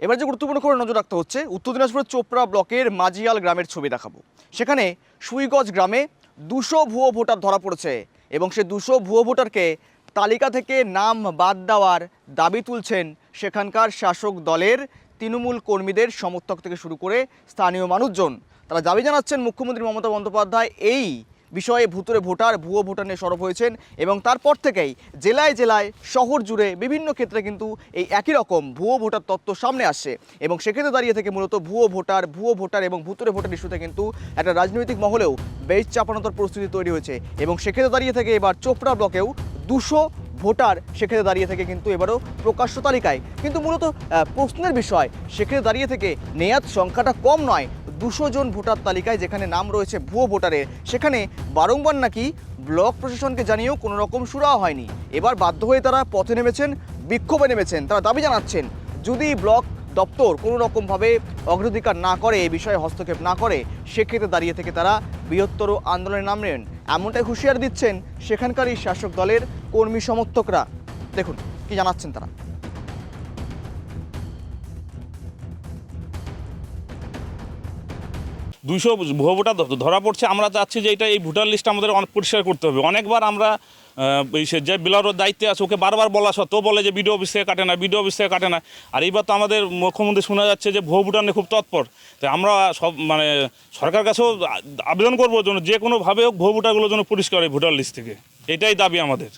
এবার যে গুরুত্বপূর্ণ খবর নজর রাখতে হচ্ছে, উত্তর দিনাজপুরের চোপড়া ব্লকের মাঝিয়াল গ্রামের ছবি দেখাবো। সেখানে সুইগজ গ্রামে 200 ভুয়ো ভোটার ধরা পড়েছে এবং সে 200 ভুয়ো ভোটারকে তালিকা থেকে নাম বাদ দেওয়ার দাবি তুলছেন সেখানকার শাসক দলের তৃণমূল কর্মীদের সমর্থক থেকে শুরু করে স্থানীয় মানুষজন। তারা দাবি জানাচ্ছেন মুখ্যমন্ত্রী মমতা বন্দ্যোপাধ্যায় এই বিষয়ে ভুয়ো ভোটার নিয়ে সরব হয়েছেন এবং তারপর থেকেই জেলায় জেলায় শহর জুড়ে বিভিন্ন ক্ষেত্রে কিন্তু এই একই রকম ভুয়ো ভোটার তত্ত্ব সামনে আসছে এবং সেক্ষেত্রে দাঁড়িয়ে থেকে মূলত ভুয়ো ভোটার এবং ভুতুরে ভোটার ইস্যুতে কিন্তু একটা রাজনৈতিক মহলেও বেশ চাপানোতর পরিস্থিতি তৈরি হয়েছে এবং সেক্ষেত্রে দাঁড়িয়ে থেকে এবার চোপড়া ব্লকেও 200 ভোটার সেক্ষেত্রে দাঁড়িয়ে থেকে কিন্তু এবারও প্রকাশ্য তালিকায়। কিন্তু মূলত প্রশ্নের বিষয়, সেক্ষেত্রে দাঁড়িয়ে থেকে নেয়াদ সংখ্যাটা কম নয়, 200 জন ভোটার তালিকায় যেখানে নাম রয়েছে ভুয়ো ভোটারের, সেখানে বারংবার নাকি ব্লক প্রশাসনকে জানিয়েও কোনো রকম সুরাহা হয়নি। এবার বাধ্য হয়ে তারা পথে নেমেছেন, বিক্ষোভে নেমেছেন। তারা দাবি জানাচ্ছেন যদি ব্লক দপ্তর কোনো রকমভাবে অগ্রাধিকার না করে, এই বিষয়ে হস্তক্ষেপ না করে, সেক্ষেত্রে দাঁড়িয়ে থেকে তারা বৃহত্তর আন্দোলনে নামবেন, এমনটাই হুঁশিয়ার দিচ্ছেন সেখানকারই শাসক দলের কর্মী সমর্থকরা। দেখুন কি জানাচ্ছেন তারা। 200 ভুয়ো ভোটার ধরা পড়ছে। আমরা চাচ্ছি যে এই ভোটার লিস্ট আমাদের অনেক পরিষ্কার করতে হবে। অনেকবার আমরা যে বিলারের দায়িত্বে আছে ওকে বারবার বলা সত্ত্বেও বলে যে বিডিও অফিস থেকে কাটে না। আর এইবার তো আমাদের মুখ্যমন্ত্রী শোনা যাচ্ছে যে ভুয়ো ভোটার নিয়ে খুব তৎপর। তাই আমরা সরকার কাছেও আবেদন করবো জন্য যে কোনোভাবে হোক ভুয়ো ভোটারগুলোর জন্য পরিষ্কার এই ভোটার লিস্ট থেকে, এটাই দাবি আমাদের।